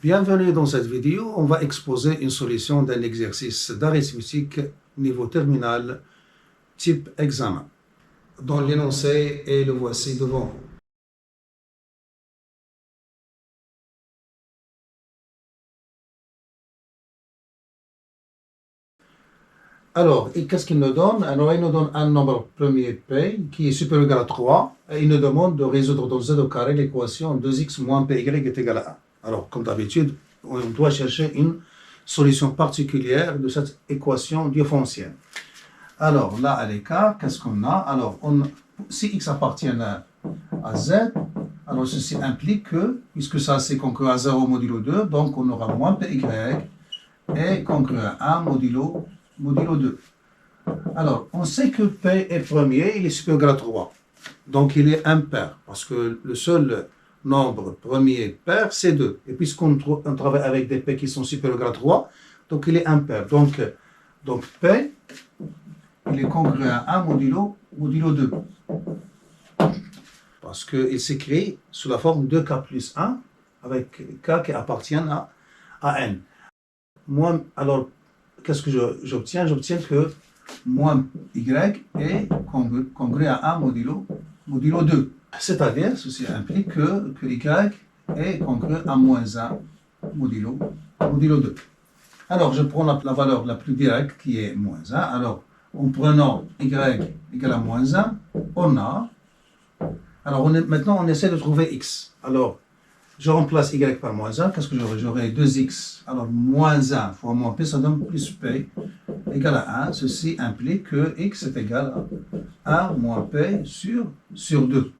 Bienvenue dans cette vidéo, on va exposer une solution d'un exercice d'arithmétique niveau terminal type examen, dont l'énoncé est le voici devant vous. Alors, qu'est-ce qu'il nous donne? Alors, il nous donne un nombre premier P qui est supérieur ou égal à 3 et il nous demande de résoudre dans Z au carré l'équation 2x moins PY est égal à 1. Alors, comme d'habitude, on doit chercher une solution particulière de cette équation différéncielle. Alors, là, à l'écart, qu'est-ce qu'on a? Alors, si x appartient à z, alors ceci implique que, puisque ça c'est congruent à 0 modulo 2, donc on aura moins py et congruent à 1 modulo 2. Alors, on sait que P est premier, il est supérieur ou égal à 3. Donc, il est impair, parce que le seul nombre premier pair, c'est 2. Et puisqu'on travaille avec des P qui sont supérieurs ou égal à 3, donc il est impair. Donc P, il est congruent à 1 modulo 2. Parce qu'il s'écrit sous la forme 2K plus 1, avec K qui appartient à N. Alors, qu'est-ce que j'obtiens? J'obtiens que moins Y est congruent à 1 modulo 2. C'est-à-dire, ceci implique que Y est congruent à moins 1 modulo 2. Alors, je prends la valeur la plus directe qui est moins 1. Alors, en prenant Y égale à moins 1, on a... Alors, maintenant, on essaie de trouver X. Alors, je remplace Y par moins 1. Qu'est-ce que j'aurai? J'aurai 2X. Alors, moins 1 fois moins P, ça donne plus P égale à 1. Ceci implique que X est égal à 1 moins P sur 2.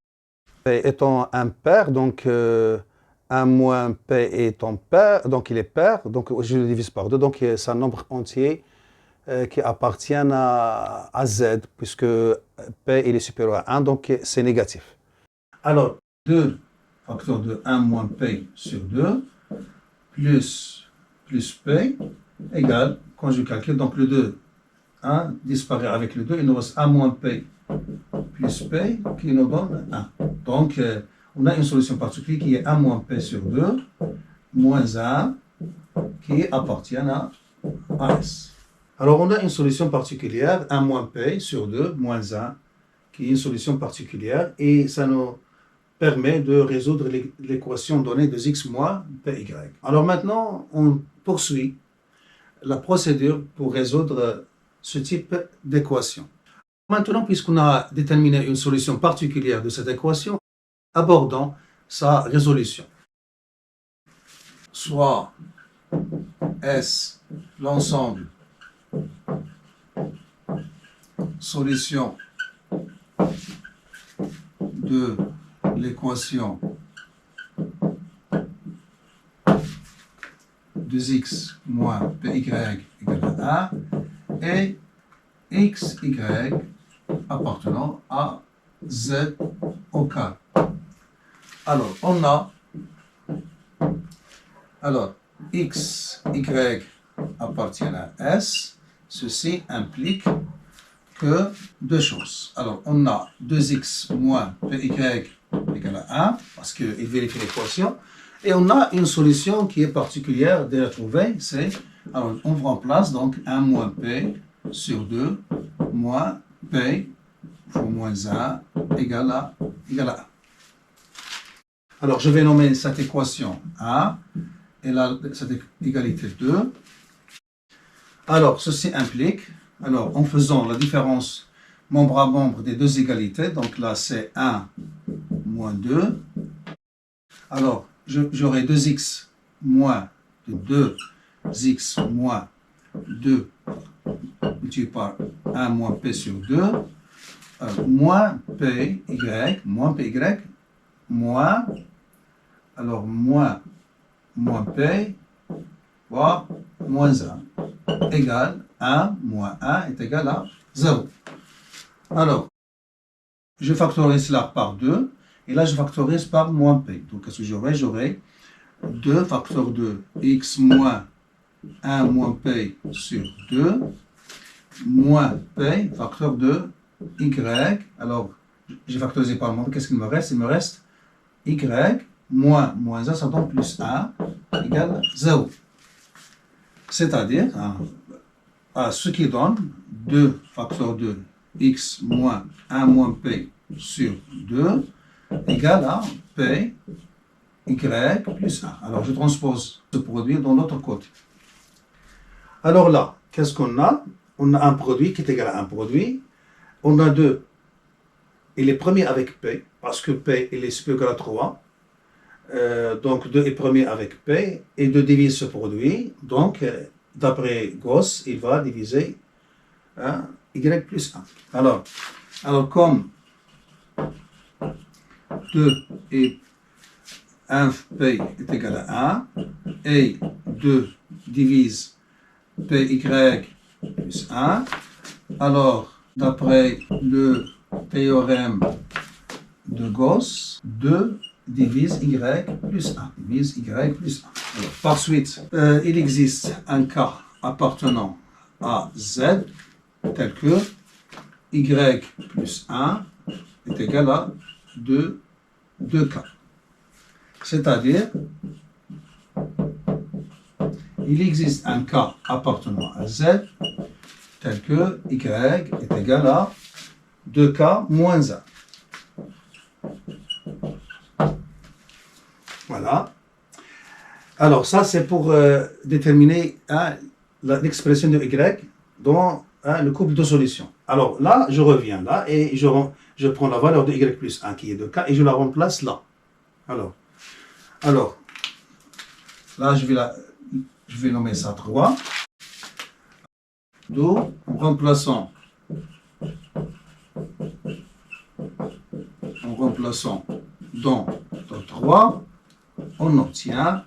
P étant impair, donc 1 moins P étant pair, donc il est pair, donc je le divise par 2, donc c'est un nombre entier qui appartient à Z, puisque P il est supérieur à 1, donc c'est négatif. Alors, 2 facteur de 1 moins P sur 2 plus P égale, quand je calcule, donc le 2, 1 disparaît avec le 2, il nous reste 1 moins P plus P qui nous donne 1. Donc, on a une solution particulière qui est 1 moins P sur 2 moins 1 qui appartient à S. Alors, on a une solution particulière, 1 moins P sur 2 moins 1, qui est une solution particulière, et ça nous permet de résoudre l'équation donnée de x moins py. Alors maintenant, on poursuit la procédure pour résoudre ce type d'équation. Maintenant, puisqu'on a déterminé une solution particulière de cette équation, abordons sa résolution. Soit S l'ensemble solution de l'équation 2x moins py égale à 1 et xy appartenant à z au carré. Alors, on a x, y appartient à S. Ceci implique que deux choses. Alors, on a 2x moins py égale à 1, parce qu'il vérifie l'équation. Et on a une solution qui est particulière de la trouver, c'est, alors on remplace donc 1 moins p sur 2 moins p fois moins 1 égale à 1. Alors, je vais nommer cette équation 1 et cette égalité 2. Alors, ceci implique, alors en faisant la différence membre à membre des deux égalités, donc là c'est 1 moins 2. Alors, j'aurai 2x moins 2x moins 2 multiplié par 1 moins p sur 2 moins py moins p fois moins 1 égale 1 moins 1 est égal à 0. Alors, je factorise cela par 2 et là je factorise par moins p. Donc qu'est-ce que j'aurai? J'aurai 2 facteur de x moins 1 moins p sur 2 moins p facteur de y. Alors, j'ai factorisé par moins, qu'est-ce qu'il me reste? Il me reste y moins 1, ça donne plus 1 égale 0. C'est-à-dire, ce qui donne 2 facteur de x moins 1 moins p sur 2 égale à p y plus 1. Alors, je transpose ce produit dans l'autre côté. Alors là, qu'est-ce qu'on a? On a un produit qui est égal à un produit. On a 2. Il est premier avec P, parce que P il est supérieur égal à 3. Donc 2 est premier avec P, et 2 divise ce produit. Donc, d'après Gauss, il va diviser Y plus 1. Alors comme 2 et 1 P est égal à 1, et 2 divise PY plus 1, alors d'après le théorème de Gauss, 2 divise Y plus 1. Divise Y plus 1. Alors, par suite, il existe un cas appartenant à Z tel que Y plus 1 est égal à 2K. C'est-à-dire, il existe un cas appartenant à Z tel que Y est égal à 2K moins 1. Voilà. Alors, ça, c'est pour déterminer l'expression de Y dans le couple de solutions. Alors, là, je reviens là et je prends la valeur de Y plus 1 qui est 2K et je la remplace là. Alors là, je vais nommer ça 3. Donc, en remplaçant dans 3, on obtient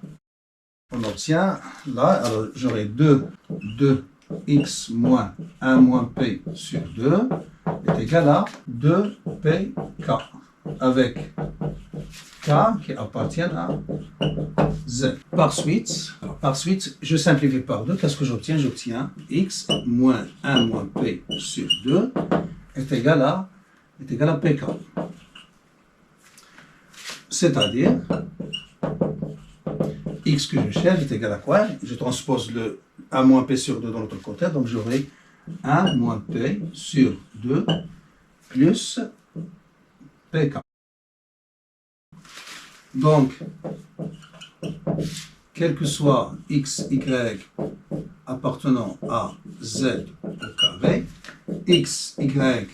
là, alors j'aurai 2x moins 1 moins p sur 2 est égal à 2pk avec k qui appartient à z. Par suite, je simplifie par 2. Qu'est-ce que j'obtiens? J'obtiens x moins 1 moins p sur 2 est égal à pk. C'est-à-dire, x que je cherche est égal à quoi? Je transpose le 1 moins p sur 2 dans l'autre côté, donc j'aurai 1 moins p sur 2 plus pk. Donc, quel que soit x, y appartenant à z au carré, x, y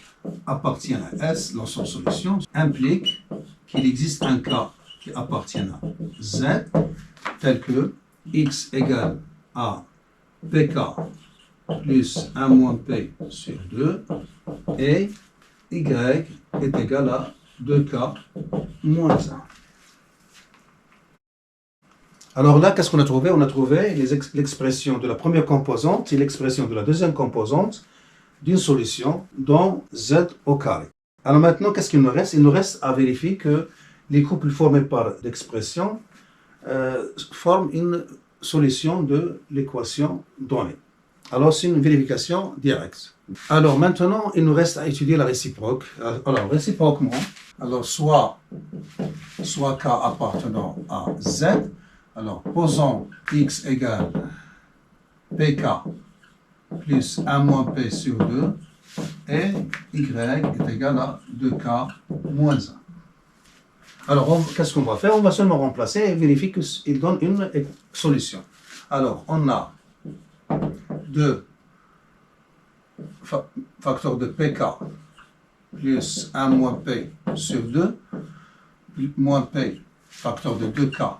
appartient à S, l'ensemble solution, implique qu'il existe un cas qui appartient à Z, tel que x égale à pk plus 1 moins p sur 2 et y est égal à 2k moins 1. Alors là, qu'est-ce qu'on a trouvé? On a trouvé l'expression de la première composante et l'expression de la deuxième composante d'une solution dans Z au carré. Alors maintenant, qu'est-ce qu'il nous reste? Il nous reste à vérifier que les couples formés par l'expression forment une solution de l'équation donnée. Alors, c'est une vérification directe. Alors maintenant, il nous reste à étudier la réciproque. Alors, réciproquement, soit K appartenant à Z, alors posons x égale pk plus 1 moins p sur 2 et y est égal à 2k moins 1. Alors, qu'est-ce qu'on va faire? On va seulement remplacer et vérifier qu'il donne une solution. Alors, on a 2 facteurs de pk plus 1 moins p sur 2 moins p facteur de 2k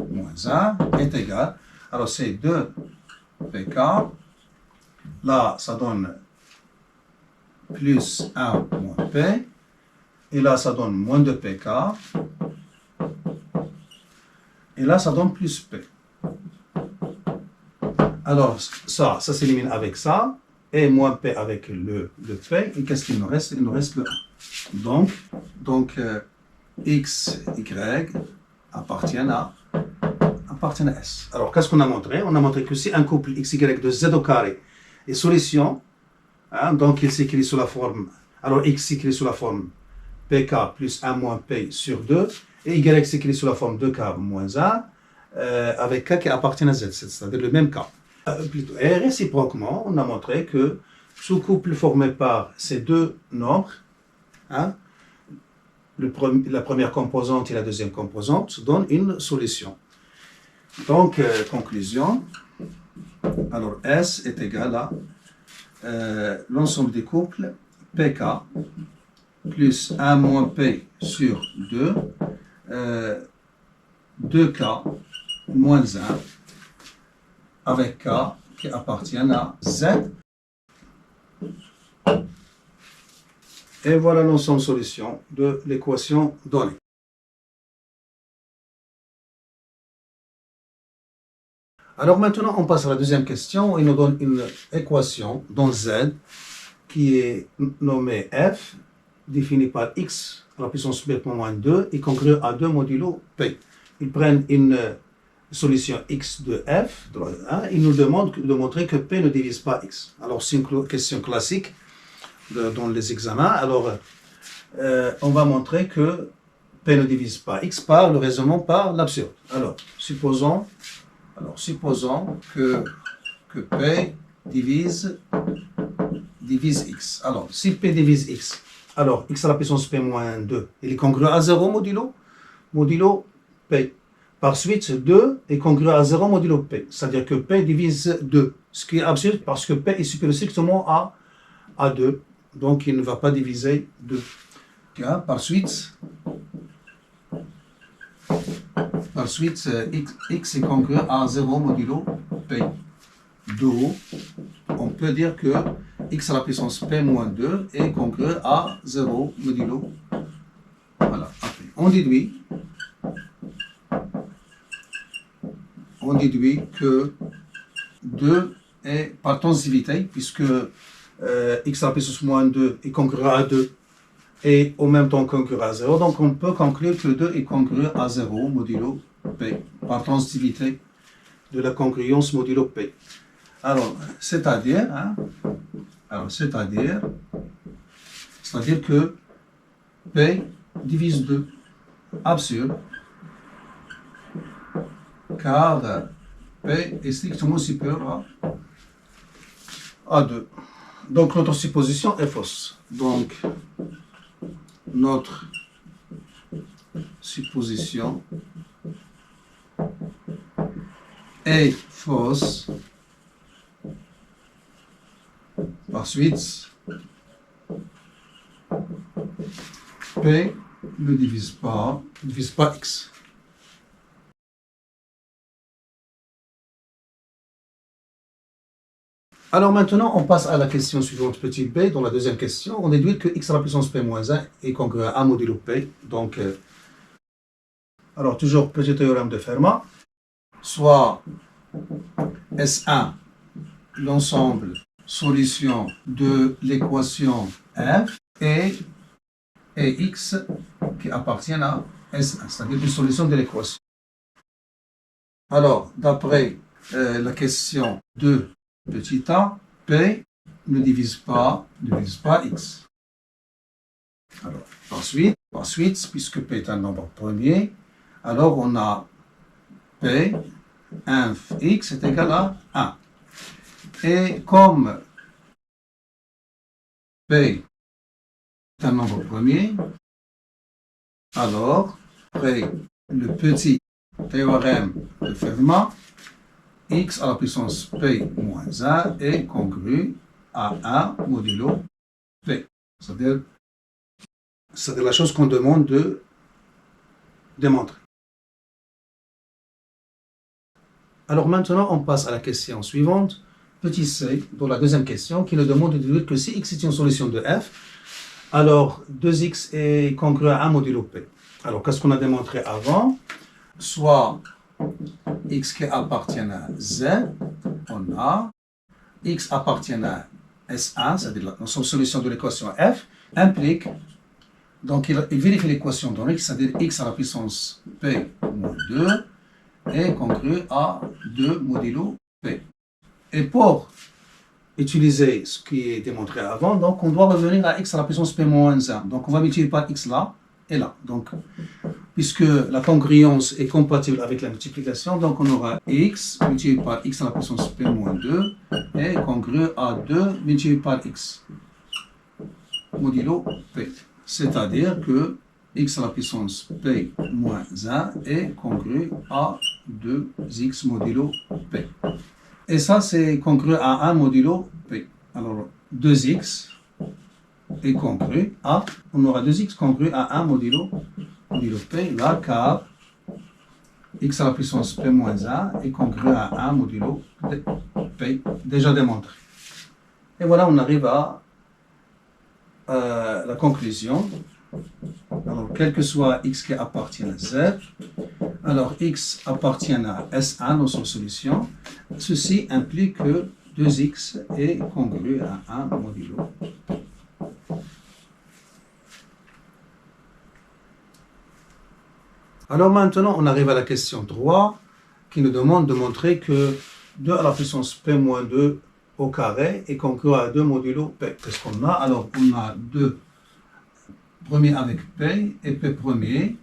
moins 1 est égal. Alors, c'est 2 pk. Là, ça donne plus 1 moins p. Et là, ça donne moins de pk. Et là, ça donne plus p. Alors, ça s'élimine avec ça. Et moins p avec le p. Et qu'est-ce qu'il nous reste? Il nous reste le 1. Donc x, y appartiennent à S. Alors, qu'est-ce qu'on a montré? On a montré que si un couple x, y de z au carré est solution, donc il s'écrit sous la forme, alors x s'écrit sous la forme pk plus 1 moins p sur 2, et y c'est écrit sous la forme de k moins 1, avec k qui appartient à z, c'est-à-dire le même k. Et réciproquement, on a montré que ce couple formé par ces deux nombres, hein, la première composante et la deuxième composante, donne une solution. Donc, conclusion, alors S est égal à l'ensemble des couples PK plus 1 moins P sur 2, 2K moins 1, avec K qui appartient à Z. Et voilà l'ensemble solution de l'équation donnée. Alors maintenant, on passe à la deuxième question. Il nous donne une équation dans Z qui est nommée F, définie par x à la puissance p moins 2 et congrue à 2 modulo p. Ils prennent une solution x de f, ils nous demandent de montrer que p ne divise pas x. Alors c'est une question classique dans les examens. Alors on va montrer que p ne divise pas x par le raisonnement par l'absurde. Alors supposons que p divise x. Alors si p divise x, alors x à la puissance p moins 2, il est congru à 0 modulo p. Par suite, 2 est congru à 0 modulo p. C'est-à-dire que p divise 2. Ce qui est absurde parce que p est supérieur strictement à 2. Donc, il ne va pas diviser 2. Par suite, x est congru à 0 modulo p. D'où on peut dire que x à la puissance p moins 2 est congru à 0 modulo. Voilà. Après, on déduit que 2 est par tensivité, puisque x à la puissance moins 2 est congru à 2 et en même temps congru à 0. Donc on peut conclure que 2 est congru à 0 modulo p, par tensivité de la congruence modulo p. Alors, c'est-à-dire que P divise 2. Absurde, car P est strictement supérieur à 2. Donc, notre supposition est fausse. Donc, notre supposition est fausse. Par suite, P ne divise pas x. Alors maintenant, on passe à la question suivante, petit b, dans la deuxième question. On déduit que x à la puissance p moins 1 est congru à 1 modulo p. Donc, alors toujours petit théorème de Fermat, soit S1, l'ensemble solution de l'équation f et x qui appartiennent à S1, c'est-à-dire une solution de l'équation. Alors, d'après la question de petit a, p ne divise pas x. Alors, par suite, puisque p est un nombre premier, alors on a p inf x est égal à 1. Et comme P est un nombre premier, alors, après le petit théorème de Fermat, x à la puissance P moins 1 est congru à 1 modulo P. C'est-à-dire la chose qu'on demande de démontrer. Alors maintenant, on passe à la question suivante. Petit c, dans la deuxième question, qui nous demande de déduire que si x est une solution de f, alors 2x est congru à 1 modulo p. Alors, qu'est-ce qu'on a démontré avant? Soit x qui appartient à z, on a x appartient à S1, c'est-à-dire l'ensemble solution de l'équation f, implique, donc il vérifie l'équation donnée, c'est-à-dire x à la puissance p moins 2 est congru à 2 modulo p. Et pour utiliser ce qui est démontré avant, donc on doit revenir à x à la puissance p moins 1. Donc on va multiplier par x là, et là. Donc, puisque la congruence est compatible avec la multiplication, donc on aura x multiplié par x à la puissance p moins 2 est congru à 2 multiplié par x modulo p. C'est-à-dire que x à la puissance p moins 1 est congru à 2x modulo p. Et ça, c'est congru à 1 modulo p. Alors, 2x est congru à, on aura 2x congru à 1 modulo p, là, car x à la puissance p moins 1 est congru à 1 modulo p, déjà démontré. Et voilà, on arrive à la conclusion. Alors, quel que soit x qui appartient à z, alors x appartient à S1 dans son solution, ceci implique que 2x est congru à 1 modulo. Alors maintenant, on arrive à la question 3, qui nous demande de montrer que 2 à la puissance p moins 2 au carré est congru à 2 modulo p. Qu'est-ce qu'on a? Alors, on a 2 premier avec p et p premier.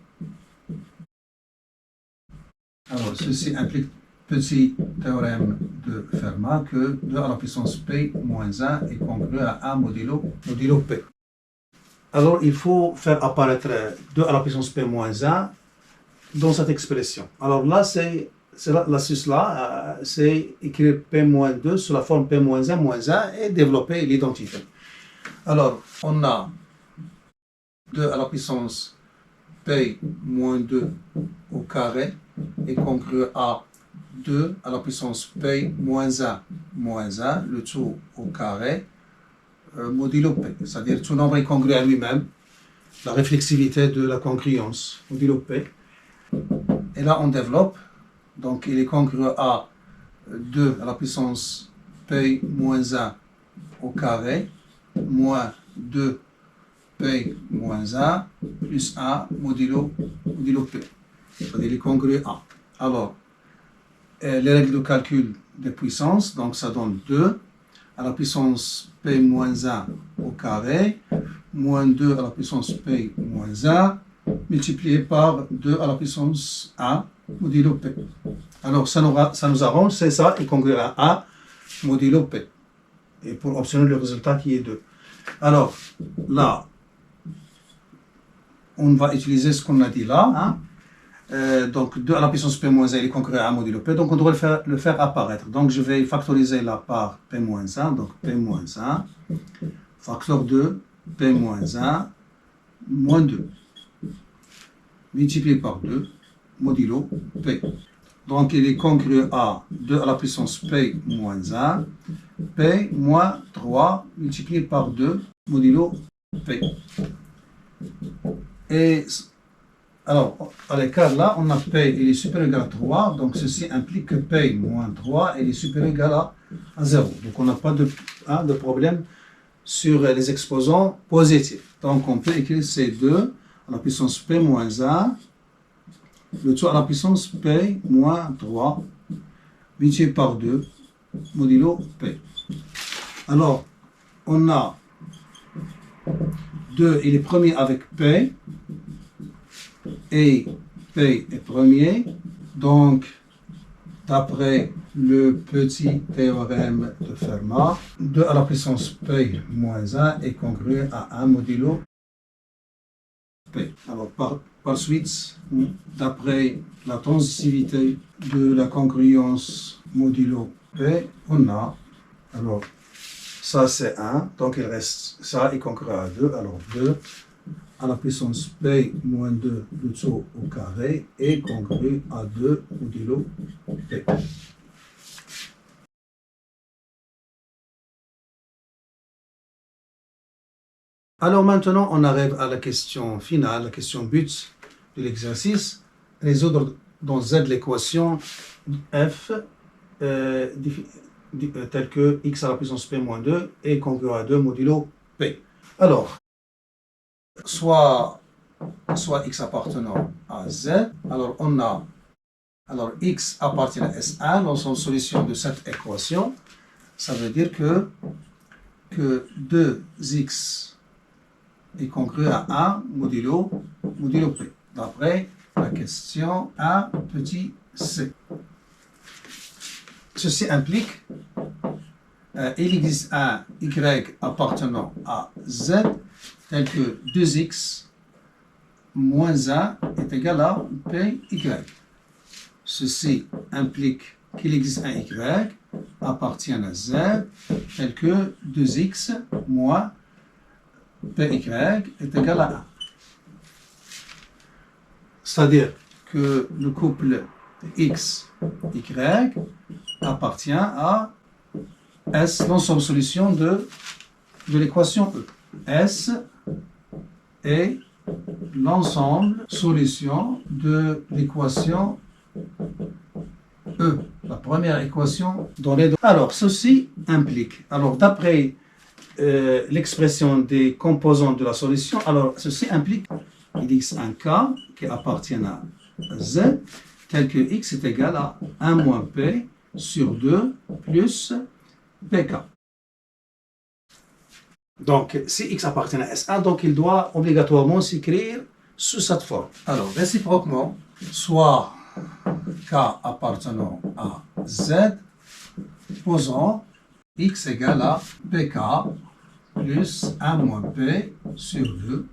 Alors, ceci implique petit théorème de Fermat que 2 à la puissance p moins 1 est congru à 1 modulo p. Alors, il faut faire apparaître 2 à la puissance p moins 1 dans cette expression. Alors là, c'est l'astuce là, c'est écrire p moins 2 sous la forme p moins 1 moins 1 et développer l'identité. Alors, on a 2 à la puissance p moins 2 au carré est congru à 2 à la puissance p moins 1 moins 1, le tout au carré, modulo p. C'est-à-dire tout nombre est congru à lui-même, la réflexivité de la congruence, modulo p. Et là, on développe, donc il est congru à 2 à la puissance p moins 1 au carré, moins 2 p moins 1 plus 1 modulo p. C'est-à-dire il est congru à. Alors, les règles de calcul des puissances, donc ça donne 2 à la puissance p moins 1 au carré, moins 2 à la puissance p moins 1, multiplié par 2 à la puissance 1 modulo p. Alors, ça nous arrange, c'est ça, est congru à 1 modulo p. Et pour obtenir le résultat qui est 2. Alors, là, on va utiliser ce qu'on a dit là. Hein. Donc, 2 à la puissance p moins 1 est congru à 1 modulo p. Donc, on doit le faire apparaître. Donc, je vais factoriser là par p moins 1. Donc, p moins 1, facteur 2, p moins 1, moins 2. Multiplié par 2, modulo p. Donc, il est congru à 2 à la puissance p moins 1, p moins 3, multiplié par 2, modulo p. Et alors, à l'écart là, on a p, il est supérieur ou égal à 3, donc ceci implique que p moins 3, il est supérieur ou égal à 0. Donc, on n'a pas de problème sur les exposants positifs. Donc, on peut écrire ces deux à la puissance p moins 1, le tout à la puissance p moins 3, multiplié par 2, modulo p. Alors, on a 2, il est premier avec p, et p est premier, donc d'après le petit théorème de Fermat, 2 à la puissance p moins 1 est congru à 1 modulo p. Alors par suite, d'après la transitivité de la congruence modulo p, on a, alors ça c'est 1, donc il reste, ça est congru à 2, alors 2 à la puissance p moins 2 le tout au carré est congru à 2 modulo p. Alors maintenant, on arrive à la question finale, la question but de l'exercice. Résoudre dans Z l'équation f telle que x à la puissance p moins 2 est congru à 2 modulo p. Alors, soit x appartenant à z, alors on a x appartient à S1 dans son solution de cette équation. Ça veut dire que 2x est congrue à 1 modulo P, d'après la question 1 petit c. Ceci implique il existe un y appartenant à z tel que 2x moins 1 est égal à py. Ceci implique qu'il existe un y appartient à z tel que 2x moins py est égal à 1. C'est-à-dire que le couple x, y appartient à S, l'ensemble solution de l'équation E. S est l'ensemble solution de l'équation E, la première équation donnée. Alors, ceci implique, alors d'après l'expression des composants de la solution, alors ceci implique qu'il existe un K qui appartient à Z, tel que X est égal à 1 moins P sur 2 plus PK. Donc, si X appartient à S1, donc il doit obligatoirement s'écrire sous cette forme. Alors, réciproquement, soit K appartenant à Z, posant X égale à PK plus 1 moins P sur 2.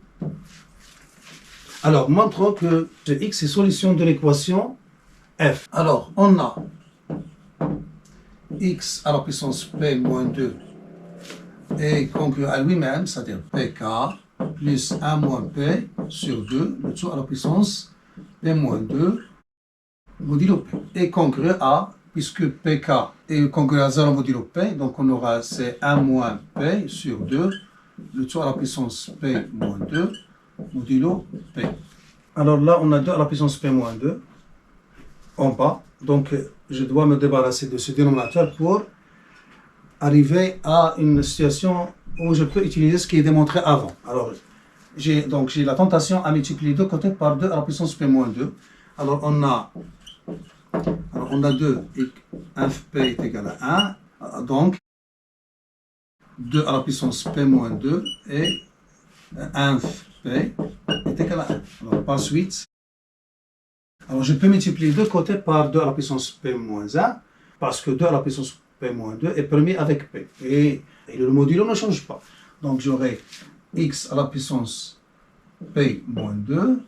Alors, montrons que X est solution de l'équation F. Alors, on a X à la puissance P moins 2 est congru à lui-même, c'est-à-dire PK plus 1 moins P sur 2, le tout à la puissance P moins 2 modulo P. Et congru à, puisque PK est congru à 0 modulo P, donc on aura c'est 1 moins P sur 2, le tout à la puissance P moins 2 modulo P. Alors là, on a 2 à la puissance P moins 2 en bas. Donc, je dois me débarrasser de ce dénominateur pour arriver à une situation où je peux utiliser ce qui est démontré avant. Alors, j'ai la tentation à multiplier deux côtés par 2 à la puissance P moins 2. Alors, on a 2 et 1P est égal à 1. Donc, 2 à la puissance P moins 2 et 1P est égal à 1. Alors, par suite, alors je peux multiplier deux côtés par 2 à la puissance P moins 1, parce que 2 à la puissance P moins 2 est permis avec P. Et le modulo ne change pas. Donc j'aurai X à la puissance P moins 2,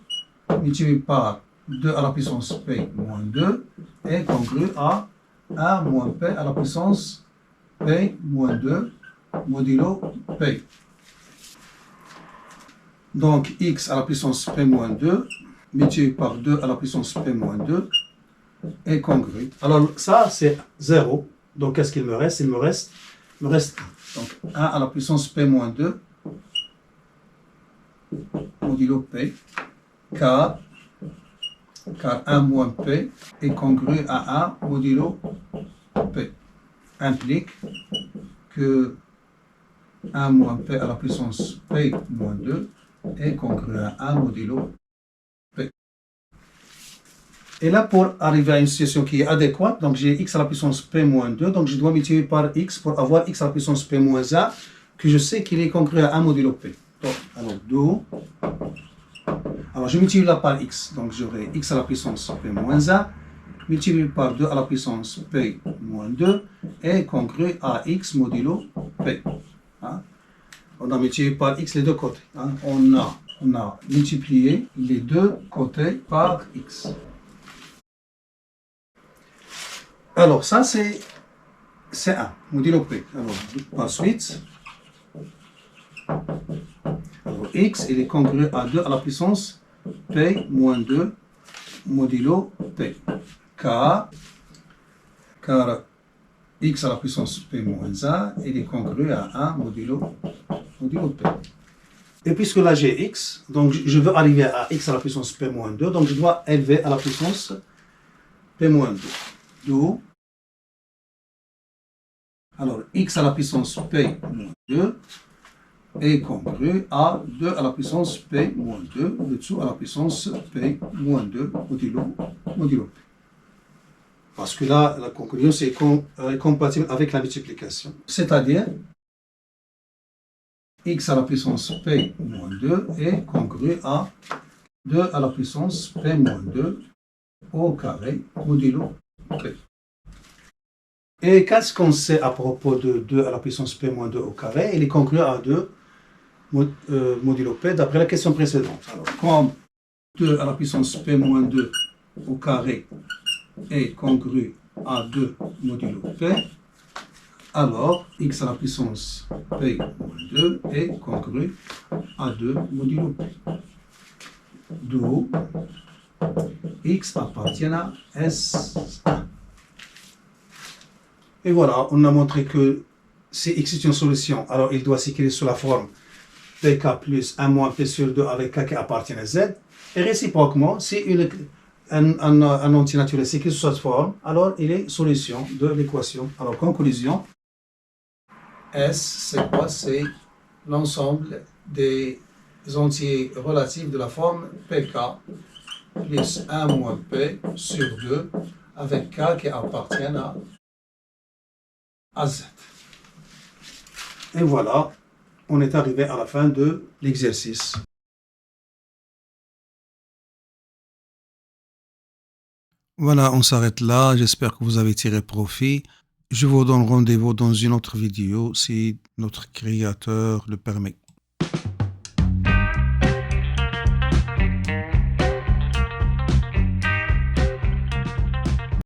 multiplié par 2 à la puissance P moins 2, est congru à 1 moins P à la puissance P moins 2, modulo P. Donc X à la puissance P moins 2, multiplié par 2 à la puissance P moins 2 est congru. Alors ça c'est 0. Donc qu'est-ce qu'il me reste? Il me reste 1. Donc 1 à la puissance P moins 2 modulo P car 1 moins P est congru à 1 modulo P. Implique que 1 moins P à la puissance P moins 2 est congru à 1 modulo P. Et là, pour arriver à une situation qui est adéquate, donc j'ai x à la puissance P moins 2, donc je dois multiplier par x pour avoir x à la puissance P moins 1, que je sais qu'il est congru à 1 modulo P. Donc, alors, d'où? Alors, je multiplie là par x, donc j'aurai x à la puissance P moins 1, multiplié par 2 à la puissance P moins 2, est congru à x modulo P. Hein? On a multiplié par x les deux côtés. Hein? On a multiplié les deux côtés par x. Alors, ça, c'est 1, modulo P. Alors, par suite, alors, x, il est congru à 2 à la puissance P moins 2 modulo P. Car x à la puissance P moins 1, il est congru à 1 modulo P. Et puisque là j'ai x, donc je veux arriver à x à la puissance P moins 2, donc je dois élever à la puissance P moins 2. D'où, alors x à la puissance P moins 2 est congru à 2 à la puissance P moins 2, le dessous à la puissance P moins 2 modulo P. Parce que là, la conclusion est compatible avec la multiplication. C'est-à-dire x à la puissance p moins 2 est congru à 2 à la puissance p moins 2 au carré modulo p. Et qu'est-ce qu'on sait à propos de 2 à la puissance p moins 2 au carré? Il est congru à 2 modulo p d'après la question précédente. Alors, comme 2 à la puissance p moins 2 au carré est congru à 2 modulo p, alors x à la puissance p moins 2 est congru à 2 modulo p. D'où x appartient à S1. Et voilà, on a montré que si x est une solution, alors il doit s'écrire sous la forme pk plus 1 moins p sur 2 avec k qui appartient à z. Et réciproquement, si un entier naturel s'écrit sous cette forme, alors il est solution de l'équation. Alors, conclusion, S, c'est quoi? C'est l'ensemble des entiers relatifs de la forme pk plus 1 moins p sur 2 avec k qui appartient à z. Et voilà, on est arrivé à la fin de l'exercice. Voilà, on s'arrête là. J'espère que vous avez tiré profit. Je vous donne rendez-vous dans une autre vidéo si notre créateur le permet.